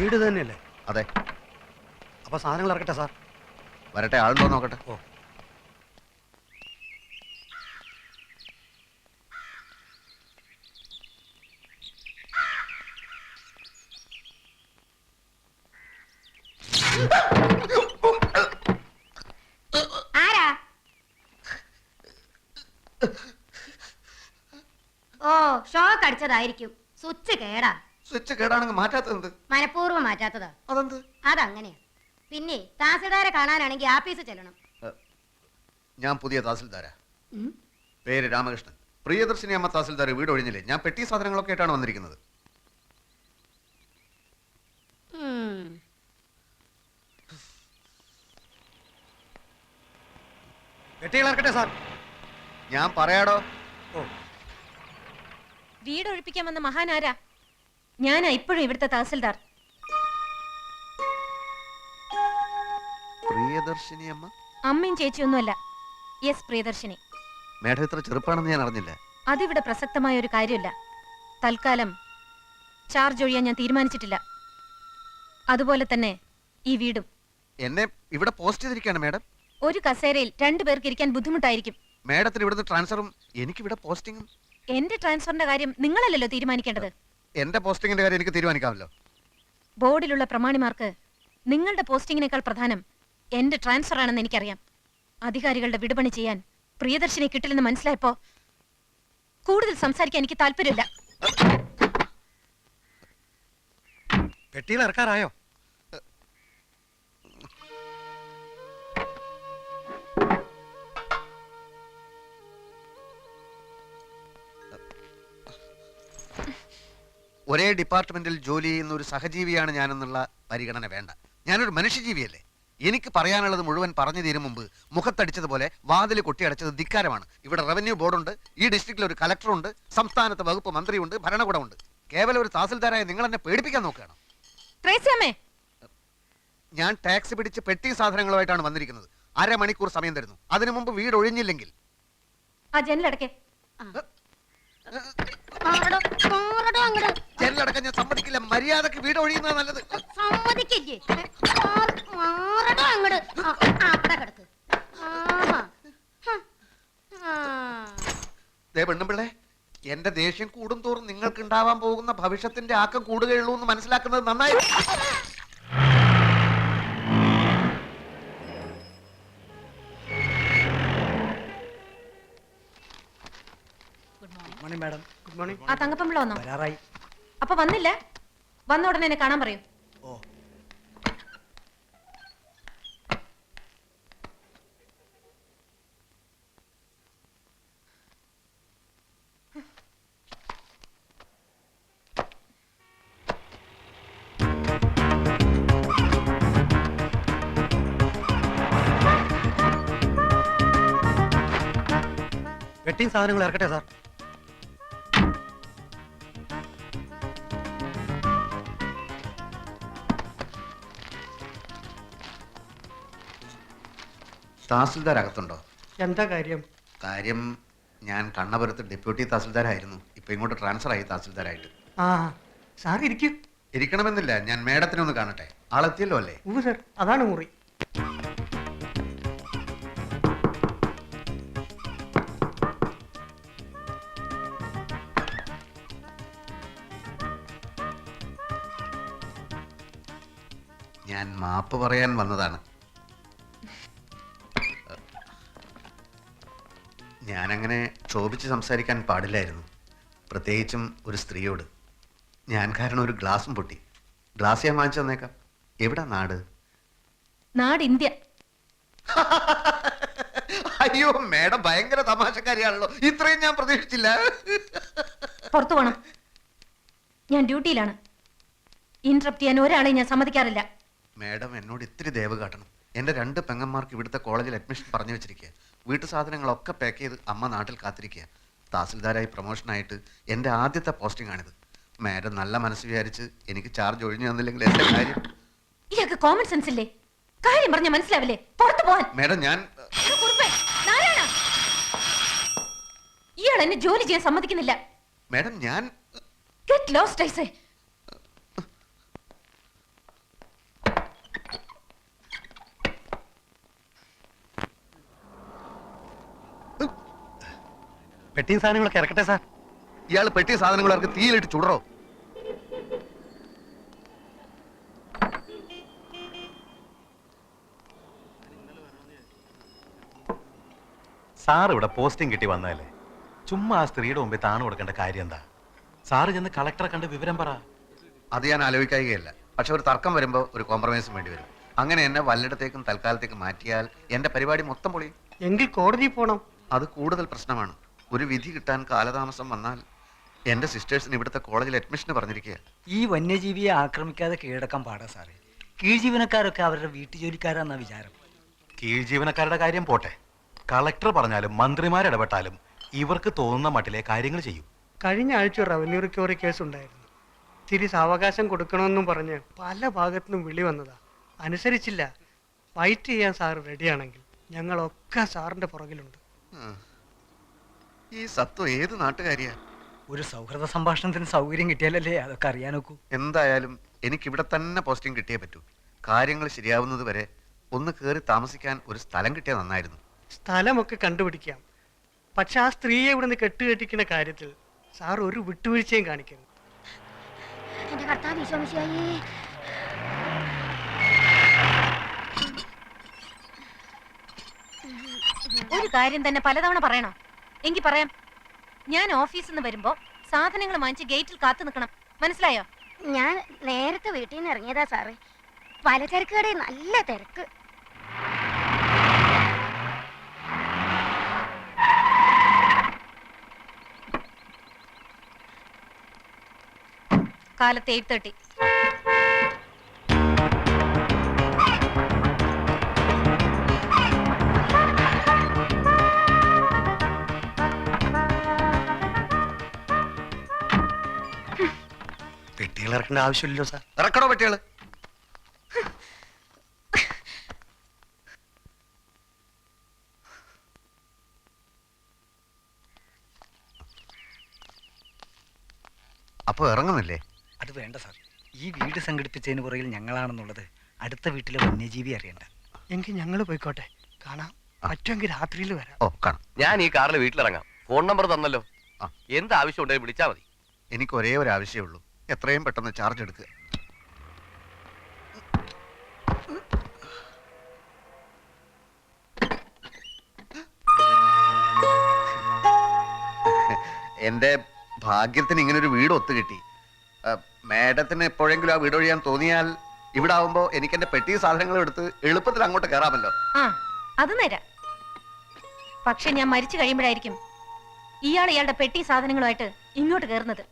വീട് തന്നെയല്ലേ? അതെ. അപ്പൊ സാധനങ്ങൾ ഇറക്കട്ടെ സാർ? വരട്ടെ, ആളുണ്ടോ നോക്കട്ടെ. ഓ. ആരാ? ഓ, ഷോക്ക് അടിച്ചതായിരിക്കും. സ്വിച്ച് കേടാ. സ്വിച്ച് കേടാണെങ്കിൽ മാറ്റാത്തത് മനഃപൂർവ്വം മാറ്റാത്തതാ. അതെന്ത്? അതങ്ങനെയാ. പിന്നെ തഹസിൽദാരെ കാണാനാണെങ്കിൽ ആഫീസ് ചെല്ലണം. ഞാൻ പുതിയ തഹസിൽദാരാ. പേര് രാമകൃഷ്ണൻ. പ്രിയദർശിനി അമ്മ തഹസിൽദാർ വീട് ഒഴിഞ്ഞില്ലേ? ഞാൻ പെട്ടി സാധനങ്ങളൊക്കെ ആയിട്ടാണ് വന്നിരിക്കുന്നത്. പെട്ടികൾ ഇറക്കട്ടെ സാർ? ഞാൻ പറയാടോ. ഓ. വീട് ഒഴിപ്പിക്കാൻ വന്ന മഹാനാരാ? ഞാനാ ഇപ്പോഴും ഇവിടുത്തെ തഹസിൽദാർ. പ്രിയദർശിനി അമ്മ? അമ്മയും ചേച്ചിയൊന്നുമല്ല. യെസ്, പ്രിയദർശിനി. മേഡം ഇത്ര ചെറുപ്പാണെന്ന് ഞാൻ അറിഞ്ഞില്ല. അതിവിടെ പ്രസക്തമായ ഒരു കാര്യമില്ല. തൽക്കാലം ചാർജ് ഒഴിയാൻ ഞാൻ തീരുമാനിച്ചിട്ടില്ല. അതുപോലെ തന്നെ ഈ വീടും. എന്നെ ഇവിടെ പോസ്റ്റ് ചെയ്തിരിക്കുകയാണ് മേഡം. ഒരു കസേരയിൽ 2 പേർക്ക് ഇരിക്കാൻ ബുദ്ധിമുട്ടായിരിക്കും. മേഡത്തിന് ഇവിടുന്ന് ട്രാൻസ്ഫറും എനിക്കിവിടെ പോസ്റ്റിങ്ങും. എന്റെ ട്രാൻസ്ഫറിന്റെ കാര്യം നിങ്ങളല്ലല്ലോ തീരുമാനിക്കേണ്ടത്. എന്റെ പോസ്റ്റിങ്ങിന്റെ കാര്യം എനിക്ക് തീരുമാനിക്കാമല്ലോ. ബോർഡിലുള്ള പ്രമാണിമാർക്ക് നിങ്ങളുടെ പോസ്റ്റിങ്ങിനേക്കാൾ പ്രധാനം എന്റെ ട്രാൻസ്ഫർ ആണെന്ന് എനിക്കറിയാം. അധികാരികളുടെ വിടുപണി ചെയ്യാൻ പ്രിയദർശിനി കിട്ടില്ലെന്ന് മനസ്സിലായപ്പോ കൂടുതൽ സംസാരിക്കാൻ എനിക്ക് താല്പര്യമില്ല. പെട്ടികൾ ഇറക്കാറായോ? ഒരേ ഡിപ്പാർട്ട്മെന്റിൽ ജോലി ചെയ്യുന്ന ഒരു സഹജീവിയാണ് ഞാനെന്നുള്ള പരിഗണന വേണ്ട. ഞാനൊരു മനുഷ്യജീവിയല്ലേ. എനിക്ക് പറയാനുള്ളത് മുഴുവൻ പറഞ്ഞു തീരും മുമ്പ് മുഖത്തടിച്ചതുപോലെ വാതിൽ കൊട്ടിയടച്ചത് ധിക്കാരമാണ്. ഇവിടെ റവന്യൂ ബോർഡുണ്ട്, ഈ ഡിസ്ട്രിക്റ്റിൽ ഒരു കളക്ടറുണ്ട്, സംസ്ഥാനത്ത് വകുപ്പ് മന്ത്രിയുണ്ട്, ഭരണകൂടമുണ്ട്. കേവലം ഒരു തഹസിൽദാരായ നിങ്ങൾ എന്നെ പേടിപ്പിക്കാൻ നോക്കുകയാണ്. ഞാൻ ടാക്സി പിടിച്ച് പെട്ടി സാധനങ്ങളുമായിട്ടാണ് വന്നിരിക്കുന്നത്. 1/2 മണിക്കൂർ സമയം തരുന്നു. അതിനു മുമ്പ് വീട് ഒഴിഞ്ഞില്ലെങ്കിൽ ജനലടക്കം ഞാൻ സമ്മതിക്കില്ല. മര്യാദക്ക് വീട് ഒഴിയുന്നത് നല്ലത്. പെണ്ണുമ്പിള്ളേ, എന്റെ ദേഷ്യം കൂടും തോറും നിങ്ങൾക്ക് ഉണ്ടാവാൻ പോകുന്ന ഭവിഷ്യത്തിന്റെ ആക്കം കൂടുകയുള്ളൂ എന്ന് മനസ്സിലാക്കുന്നത് നന്നായി. ആ തങ്കപ്പമ്പിള വന്നോ? അപ്പൊ വന്നില്ല? വന്ന ഉടനെ എന്നെ കാണാൻ പറയൂ. പെട്ടിയും സാധനങ്ങൾ ഇറക്കട്ടെ സാർ? തഹസിൽദാർ അകത്തുണ്ടോ? എന്താ കാര്യം? കാര്യം, ഞാൻ കണ്ണപുരത്ത് ഡെപ്യൂട്ടി തഹസിൽദാരായിരുന്നു. ഇപ്പൊ ഇങ്ങോട്ട് ട്രാൻസ്ഫർ ആയി തഹസിൽദാരായിട്ട്. സാർ ഇരിക്കും. ഇരിക്കണമെന്നില്ല, ഞാൻ മേഡത്തിനെ ഒന്ന് കാണട്ടെ. ആളെത്തിയല്ലോ അല്ലേ? സർ, അതാണ് മുറി. ഞാൻ മാപ്പ് പറയാൻ വന്നതാണ്. ഞാനങ്ങനെ ക്ഷോഭിച്ച് സംസാരിക്കാൻ പാടില്ലായിരുന്നു, പ്രത്യേകിച്ചും ഒരു സ്ത്രീയോട്. ഞാൻ കാരണം ഒരു ഗ്ലാസും പൊട്ടി. ഗ്ലാസ് ഞാൻ വാങ്ങിച്ചു തന്നേക്കാം. എവിടാ നാട്? നാട് ഇന്ത്യ. അയ്യോ മേഡം ഭയങ്കര തമാശക്കാരിയാണല്ലോ. ഇത്രയും ഞാൻ പ്രതീക്ഷിച്ചില്ല. പുറത്തു പോണം, ഞാൻ ഡ്യൂട്ടിയിലാണ്. ഇന്ററപ്റ്റ് ചെയ്യാൻ ഒരാളെ ഞാൻ സമ്മതിക്കാറില്ല. മേഡം എന്നോട് ഇത്തിരി ദയവ് കാട്ടണം. എൻ്റെ 2 പെങ്ങന്മാർക്ക് ഇവിടുത്തെ കോളേജിൽ അഡ്മിഷൻ പറഞ്ഞു വെച്ചിരിക്കുക. വീട്ടു സാധനങ്ങളൊക്കെ പാക്ക് ചെയ്ത് അമ്മ നാട്ടിൽ കാത്തിരിക്കുക. തഹസിൽദാരായി പ്രൊമോഷനായിട്ട് എൻ്റെ ആദ്യത്തെ പോസ്റ്റിംഗ് ആണിത്. മേഡം നല്ല മനസ്സ് വിചാരിച്ച് എനിക്ക് ചാർജ് ഒഴിഞ്ഞു തന്നില്ലെങ്കിൽ എൻ്റെ കാര്യം. ഇയാൾക്ക് കോമൺ സെൻസ് ഇല്ലേ? കാര്യം പറഞ്ഞ മനസ്സിലാവില്ലേ? പുറത്തു പോവാൻ. മേഡം ഞാൻ ഇയാൾ എന്നെ ജോലി ചെയ്യാൻ സമ്മതിക്കുന്നില്ല. മേഡം ഞാൻ ഗെറ്റ് ലോസ്റ്റ് ഐ സേ. പെട്ടിയും സാധനങ്ങളൊക്കെ ഇറക്കട്ടെ സാർ. ഇയാൾ പെട്ടി സാധനങ്ങൾ ഇറക്കി തീയിലിട്ട് ചുടറോ? സാർ ഇവിടെ പോസ്റ്റിംഗ് കിട്ടി വന്നതല്ലേ, ചുമ്മാ ആ സ്ത്രീയുടെ മുമ്പിൽ താണു കൊടുക്കേണ്ട കാര്യം എന്താ? സാറ് ചെന്ന് കളക്ടറെ കണ്ട് വിവരം പറ. അത് ഞാൻ ആലോചിക്കുകയല്ല. പക്ഷെ ഒരു തർക്കം വരുമ്പോൾ ഒരു കോംപ്രമൈസും വേണ്ടി വരും. അങ്ങനെ എന്നെ വല്ലയിടത്തേക്കും തൽക്കാലത്തേക്കും മാറ്റിയാൽ എന്റെ പരിപാടി മൊത്തം പൊളിയും. എങ്കിൽ കോടതി പോണം. അത് കൂടുതൽ പ്രശ്നമാണ്. ഒരു വിധി കിട്ടാൻ കാലതാമസം വന്നാൽ എന്റെ സിസ്റ്റേഴ്സിന് ഇവിടുത്തെ കോളേജിൽ അഡ്മിഷന് പറഞ്ഞിരിക്കുക. ഈ വന്യജീവിയെ ആക്രമിക്കാതെ കീഴടക്കാൻ പാടാ സാറേ. കീഴ്ജീവനക്കാരൊക്കെ അവരുടെ വീട്ടുജോലിക്കാരാന്നാ വിചാരം. കീഴ് ജീവനക്കാരുടെ കാര്യം പോട്ടെ, കളക്ടർ പറഞ്ഞാലും മന്ത്രിമാരിടപെട്ടാലും ഇവർക്ക് തോന്നുന്ന മട്ടിലെ കാര്യങ്ങൾ ചെയ്യും. കഴിഞ്ഞ ആഴ്ച റവന്യൂ റിക്കവറി കേസ് ഉണ്ടായിരുന്നു. തിരി സാവകാശം കൊടുക്കണമെന്നും പറഞ്ഞ് പല ഭാഗത്തുനിന്നും വിളി വന്നതാ. അനുസരിച്ചില്ല. ഫൈറ്റ് ചെയ്യാൻ സാറ് റെഡിയാണെങ്കിൽ ഞങ്ങളൊക്കെ സാറിന്റെ പുറകിലുണ്ട്. ഈ സത്വം ഏത് നാട്ടുകാരിയാ? ഒരു സൗഹൃദ സംഭാഷണത്തിന് സൗകര്യം കിട്ടിയാലല്ലേ അതൊക്കെ അറിയാനൊക്കൂ. എന്തായാലും എനിക്കിവിടെ തന്നെ പോസ്റ്റിംഗ് കിട്ടിയേ പറ്റൂ. കാര്യങ്ങൾ ശരിയാവുന്നത് വരെ ഒന്ന് കയറി താമസിക്കാൻ ഒരു സ്ഥലം കിട്ടിയാൽ നന്നായിരുന്നു. സ്ഥലമൊക്കെ കണ്ടുപിടിക്കാം. പക്ഷെ ആ സ്ത്രീയെ ഇവിടുന്ന് കെട്ടുകെട്ടിക്കുന്ന കാര്യത്തിൽ സാർ ഒരു വിട്ടുവീഴ്ചയും കാണിക്കരുത്. എന്റെ കർത്താവ് ഈശോമിശിഹായേ. ഒരു കാര്യം തന്നെ പലതവണ പറയണോ? എങ്കിൽ പറയാം. ഞാൻ ഓഫീസിൽ നിന്ന് വരുമ്പോ സാധനങ്ങൾ വാങ്ങിച്ച് ഗേറ്റിൽ കാത്തു നിൽക്കണം, മനസ്സിലായോ? ഞാൻ നേരത്തെ വീട്ടിൽ നിന്ന് ഇറങ്ങിയതാ സാറേ. പലചരക്ക് കടയിൽ നല്ല തിരക്ക്. കാലത്ത് 8:30. പെട്ടികൾ ഇറക്കേണ്ട ആവശ്യമില്ലല്ലോ സാർ. ഇറക്കണോ പെട്ടികള്? അപ്പൊ ഇറങ്ങുന്നില്ലേ? അത് വേണ്ട സാർ. ഈ വീട് സംഘടിപ്പിച്ചതിന് പുറകിൽ ഞങ്ങളാണെന്നുള്ളത് അടുത്ത വീട്ടിലെ വന്യജീവി അറിയണ്ട. എങ്കിൽ ഞങ്ങൾ പോയിക്കോട്ടെ. കാണാം. പറ്റുമെങ്കിൽ രാത്രിയിൽ വരാം. ഓ കാണാം. ഞാൻ ഈ കാറിൽ വീട്ടിലിറങ്ങാം. ഫോൺ നമ്പർ തന്നല്ലോ. ആ. എന്ത് ആവശ്യം ഉണ്ടെങ്കിൽ വിളിച്ചാൽ മതി. എനിക്ക് ഒരേ ഒരു ആവശ്യമേ ഉള്ളൂ. എത്രയും പെട്ടെന്ന് ചാർജ് എടുക്കുക. എന്റെ ഭാഗ്യത്തിന് ഇങ്ങനെ ഒരു വീട് ഒത്തു കിട്ടി. മാഡത്തിന് എപ്പോഴെങ്കിലും ആ വീട് ഒഴിയാൻ തോന്നിയാൽ ഇവിടെ ആവുമ്പോ എനിക്ക് എന്റെ പെട്ടി സാധനങ്ങൾ എടുത്ത് എളുപ്പത്തിൽ അങ്ങോട്ട് കയറാമല്ലോ. ആ, അത് നേരാ. പക്ഷെ ഞാൻ മരിച്ചു കഴിയുമ്പോഴായിരിക്കും ഇയാൾ ഇയാളുടെ പെട്ടി സാധനങ്ങളുമായിട്ട് ഇങ്ങോട്ട് കയറുന്നത്.